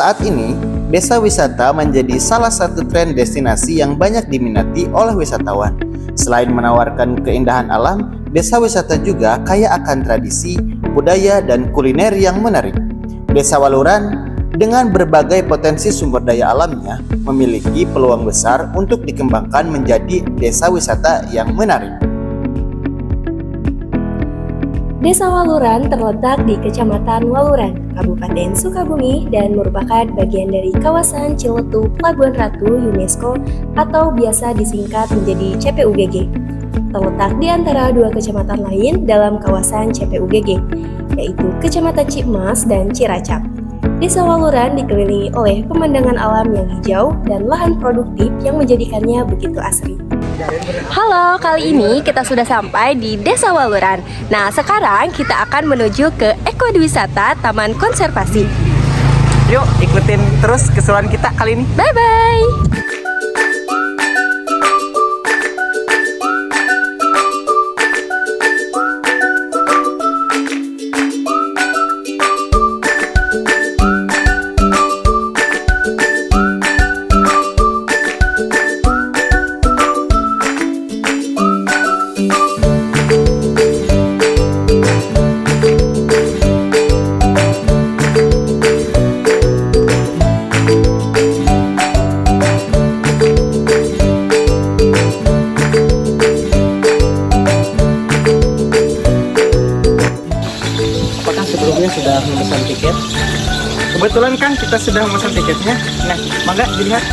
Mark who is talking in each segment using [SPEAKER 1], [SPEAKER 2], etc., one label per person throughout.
[SPEAKER 1] Saat ini, desa wisata menjadi salah satu tren destinasi yang banyak diminati oleh wisatawan. Selain menawarkan keindahan alam, desa wisata juga kaya akan tradisi, budaya, dan kuliner yang menarik. Desa Waluran dengan berbagai potensi sumber daya alamnya memiliki peluang besar untuk dikembangkan menjadi desa wisata yang menarik.
[SPEAKER 2] Desa Waluran terletak di Kecamatan Waluran, Kabupaten Sukabumi dan merupakan bagian dari kawasan Ciletuh Pelabuhan Ratu UNESCO atau biasa disingkat menjadi CPUGG. Terletak di antara dua kecamatan lain dalam kawasan CPUGG, yaitu Kecamatan Cimas dan Ciracap. Desa Waluran dikelilingi oleh pemandangan alam yang hijau dan lahan produktif yang menjadikannya begitu asri.
[SPEAKER 3] Halo, kali ini kita sudah sampai di Desa Waluran. Nah, sekarang kita akan menuju ke Ekowisata Taman Konservasi.
[SPEAKER 4] Yuk, ikutin terus keseruan kita kali ini.
[SPEAKER 3] Bye-bye!
[SPEAKER 4] Sudah memesan tiket. Kebetulan kan kita sudah memesan tiketnya. Nah, mangga dilihat.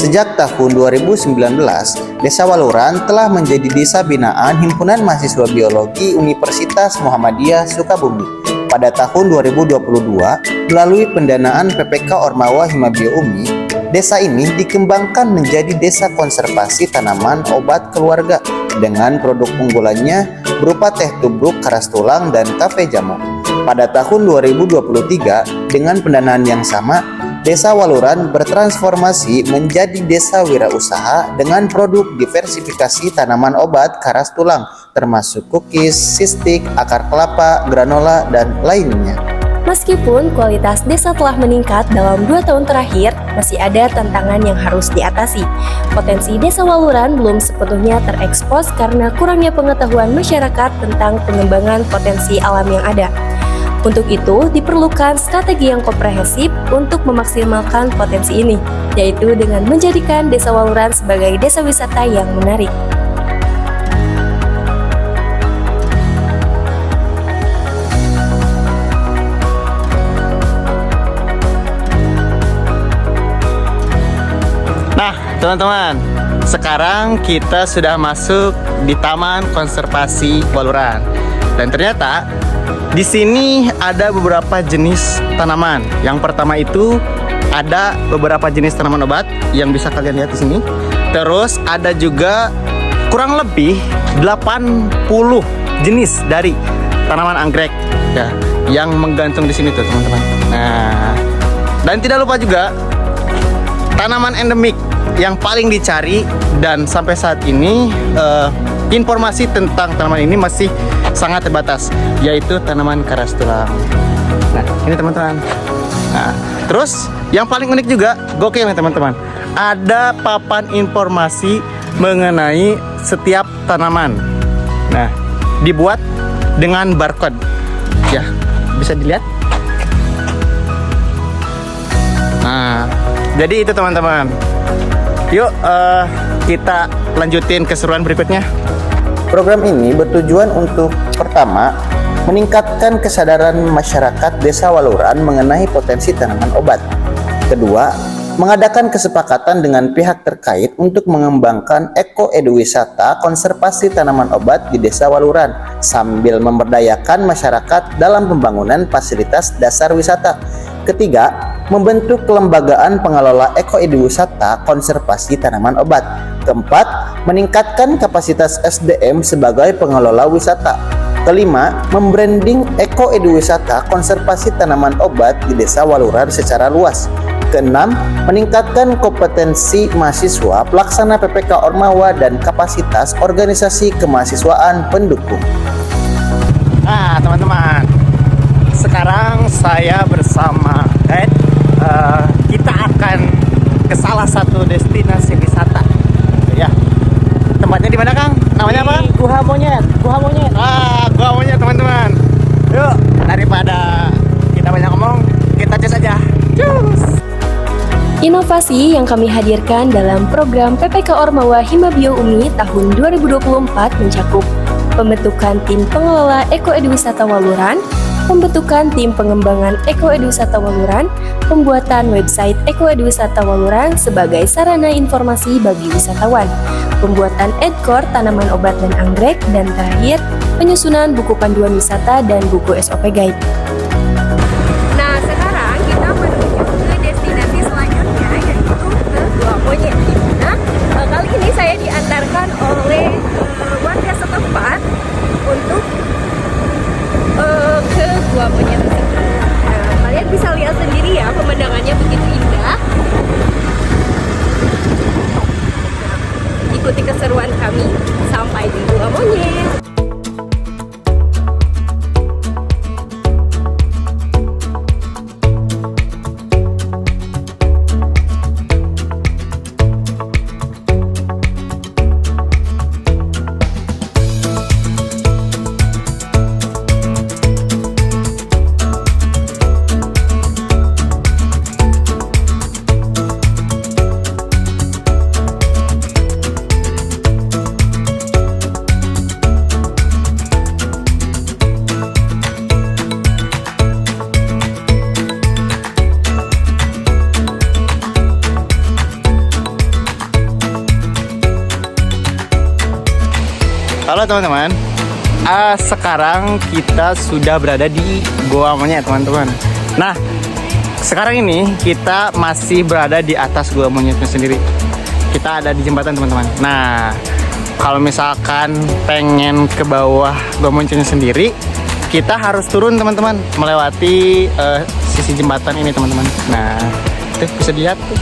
[SPEAKER 1] Sejak tahun 2019, Desa Waluran telah menjadi desa binaan Himpunan Mahasiswa Biologi Universitas Muhammadiyah Sukabumi. Pada tahun 2022, melalui pendanaan PPK Ormawa Himabio Umi, desa ini dikembangkan menjadi desa konservasi tanaman obat keluarga dengan produk unggulannya berupa teh tubruk karas tulang dan kafe jamu. Pada tahun 2023, dengan pendanaan yang sama, Desa Waluran bertransformasi menjadi desa wirausaha dengan produk diversifikasi tanaman obat karas tulang, termasuk cookies, sistik, akar kelapa, granola, dan lainnya.
[SPEAKER 2] Meskipun kualitas desa telah meningkat dalam 2 tahun terakhir, masih ada tantangan yang harus diatasi. Potensi Desa Waluran belum sepenuhnya terekspos karena kurangnya pengetahuan masyarakat tentang pengembangan potensi alam yang ada. Untuk itu, diperlukan strategi yang komprehensif untuk memaksimalkan potensi ini, yaitu dengan menjadikan Desa Waluran sebagai desa wisata yang menarik.
[SPEAKER 4] Nah, teman-teman, sekarang kita sudah masuk di Taman Konservasi Waluran. Dan ternyata di sini ada beberapa jenis tanaman. Yang pertama itu ada beberapa jenis tanaman obat yang bisa kalian lihat di sini. Terus ada juga kurang lebih 80 jenis dari tanaman anggrek ya, yang menggantung di sini tuh, teman-teman. Nah, dan tidak lupa juga tanaman endemik yang paling dicari dan sampai saat ini informasi tentang tanaman ini masih sangat terbatas, yaitu tanaman karas tulang. Nah, ini teman-teman. Nah, terus yang paling unik juga, gokil nih teman-teman, ada papan informasi mengenai setiap tanaman. Nah, dibuat dengan barcode. Ya, bisa dilihat. Nah, jadi itu teman-teman. Yuk, kita lanjutin keseruan berikutnya.
[SPEAKER 1] Program ini bertujuan untuk pertama, meningkatkan kesadaran masyarakat Desa Waluran mengenai potensi tanaman obat. Kedua, mengadakan kesepakatan dengan pihak terkait untuk mengembangkan eko-eduwisata konservasi tanaman obat di Desa Waluran sambil memberdayakan masyarakat dalam pembangunan fasilitas dasar wisata. Ketiga, membentuk kelembagaan pengelola eko-eduwisata konservasi tanaman obat. Keempat, meningkatkan kapasitas SDM sebagai pengelola wisata. Kelima, membranding eko-eduwisata konservasi tanaman obat di Desa Waluran secara luas. Keenam, meningkatkan kompetensi mahasiswa pelaksana PPK Ormawa dan kapasitas organisasi kemahasiswaan pendukung.
[SPEAKER 4] Nah, teman-teman, sekarang saya bersama guide. Kita akan ke salah satu destinasi wisata. Ya, tempatnya di mana, Kang? Namanya apa?
[SPEAKER 5] Guha Monyet.
[SPEAKER 4] Gua Monyet, teman-teman. Yuk, daripada kita banyak ngomong, kita cus aja. Cus.
[SPEAKER 2] Inovasi yang kami hadirkan dalam program PPK Ormawa Himabio Umi tahun 2024 mencakup pembentukan tim pengelola ekoedwisata Waluran, pembentukan tim pengembangan ekoedwisata Waluran, pembuatan website ekoedwisata Waluran sebagai sarana informasi bagi wisatawan, pembuatan edkor tanaman obat dan anggrek, dan terakhir, penyusunan buku panduan wisata dan buku SOP Guide.
[SPEAKER 3] Nah, sekarang kita menuju ke destinasi selanjutnya, yaitu ke Gua Monyet. Nah, kali ini saya diantarkan oleh warga setempat untuk ke Gua Monyet. Kalian bisa lihat sendiri ya, pemandangannya begitu indah. Ikuti keseruan kami sampai di Gua Monyet.
[SPEAKER 4] Halo teman-teman, sekarang kita sudah berada di Gua Monyet, teman-teman. Nah, sekarang ini kita masih berada di atas Gua Monyetnya sendiri. Kita ada di jembatan, teman-teman. Nah, kalau misalkan pengen ke bawah Gua Monyetnya sendiri, kita harus turun, teman-teman, melewati sisi jembatan ini, teman-teman. Nah, itu bisa dilihat tuh.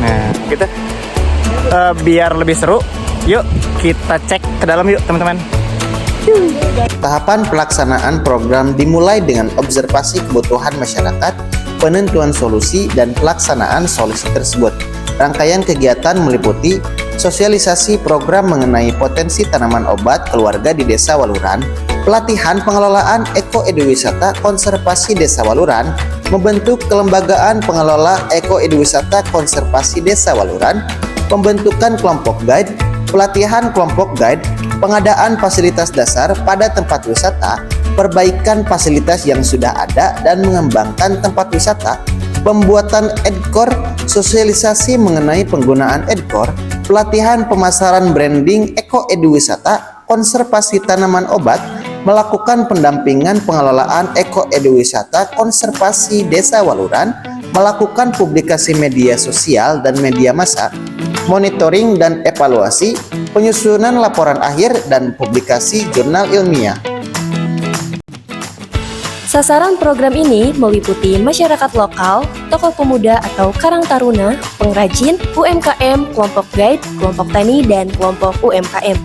[SPEAKER 4] Nah, kita biar lebih seru, yuk kita cek ke dalam yuk, teman-teman.
[SPEAKER 1] Tahapan pelaksanaan program dimulai dengan observasi kebutuhan masyarakat, penentuan solusi, dan pelaksanaan solusi tersebut. Rangkaian kegiatan meliputi sosialisasi program mengenai potensi tanaman obat keluarga di Desa Waluran, pelatihan pengelolaan eko-eduwisata konservasi Desa Waluran, membentuk kelembagaan pengelola eko-eduwisata konservasi Desa Waluran, pembentukan kelompok guide, pelatihan kelompok guide, pengadaan fasilitas dasar pada tempat wisata, perbaikan fasilitas yang sudah ada dan mengembangkan tempat wisata, pembuatan edkor, sosialisasi mengenai penggunaan edkor, pelatihan pemasaran branding eko-eduwisata, konservasi tanaman obat, melakukan pendampingan pengelolaan eko-eduwisata konservasi Desa Waluran, melakukan publikasi media sosial dan media massa, monitoring dan evaluasi, penyusunan laporan akhir, dan publikasi jurnal ilmiah.
[SPEAKER 2] Sasaran program ini meliputi masyarakat lokal, tokoh pemuda atau karang taruna, pengrajin, UMKM, kelompok guide, kelompok tani, dan kelompok UMKM.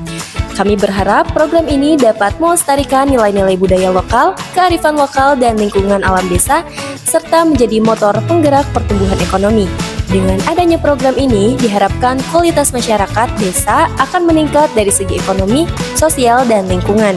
[SPEAKER 2] Kami berharap program ini dapat melestarikan nilai-nilai budaya lokal, kearifan lokal, dan lingkungan alam desa, serta menjadi motor penggerak pertumbuhan ekonomi. Dengan adanya program ini, diharapkan kualitas masyarakat desa akan meningkat dari segi ekonomi, sosial, dan lingkungan.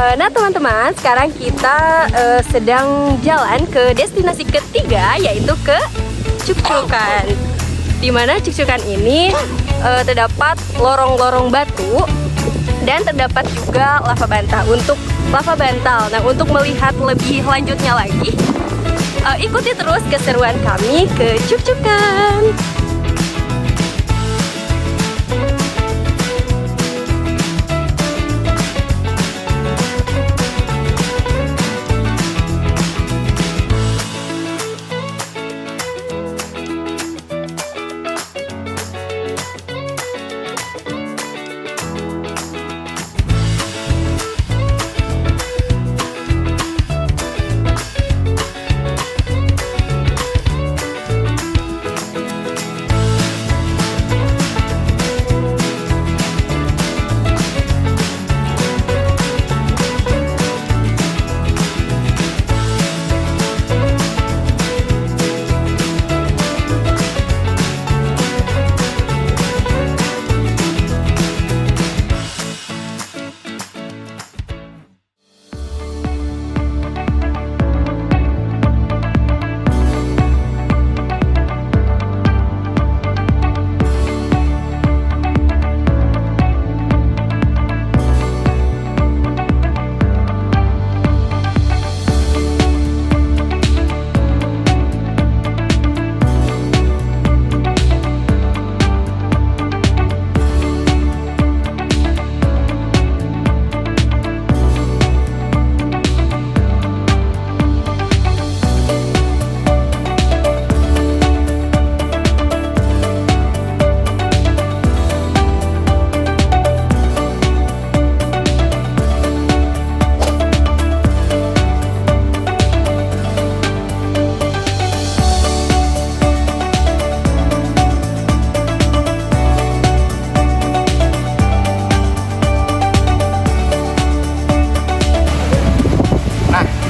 [SPEAKER 3] Nah teman-teman, sekarang kita sedang jalan ke destinasi ketiga, yaitu ke Cukcukan. Dimana Cukcukan ini terdapat lorong-lorong batu dan terdapat juga lava bantal. Untuk lava bantal, nah untuk melihat lebih lanjutnya lagi, ikuti terus keseruan kami ke Cukcukan.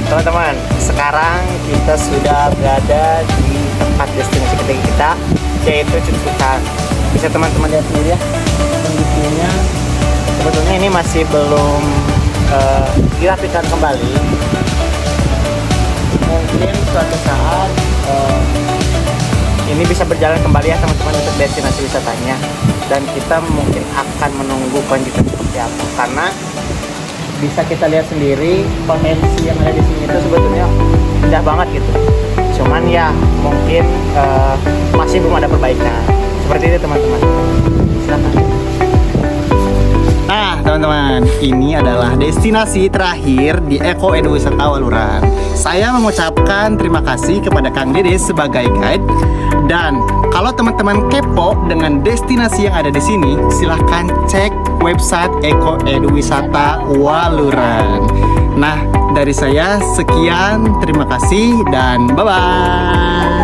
[SPEAKER 4] Teman-teman, sekarang kita sudah berada di tempat destinasi ketiga kita, yaitu Cukcukan. Bisa teman-teman lihat sendiri ya, kondisinya sebetulnya ini masih belum dirapikan kembali. Mungkin suatu saat ini bisa berjalan kembali ya teman-teman untuk destinasi wisatanya, dan kita mungkin akan menunggu kelanjutan seperti apa, karena bisa kita lihat sendiri potensi yang ada di sini itu sebetulnya indah banget gitu. Cuman ya mungkin masih belum ada perbaikan. Seperti itu teman-teman. Silakan. Nah teman-teman, ini adalah destinasi terakhir di Eko Edu Wisata Waluran. Saya mengucapkan terima kasih kepada Kang Dede sebagai guide. Dan kalau teman-teman kepo dengan destinasi yang ada di sini, silahkan cek website Eko Edu Wisata Waluran. Nah, dari saya sekian, terima kasih dan bye-bye.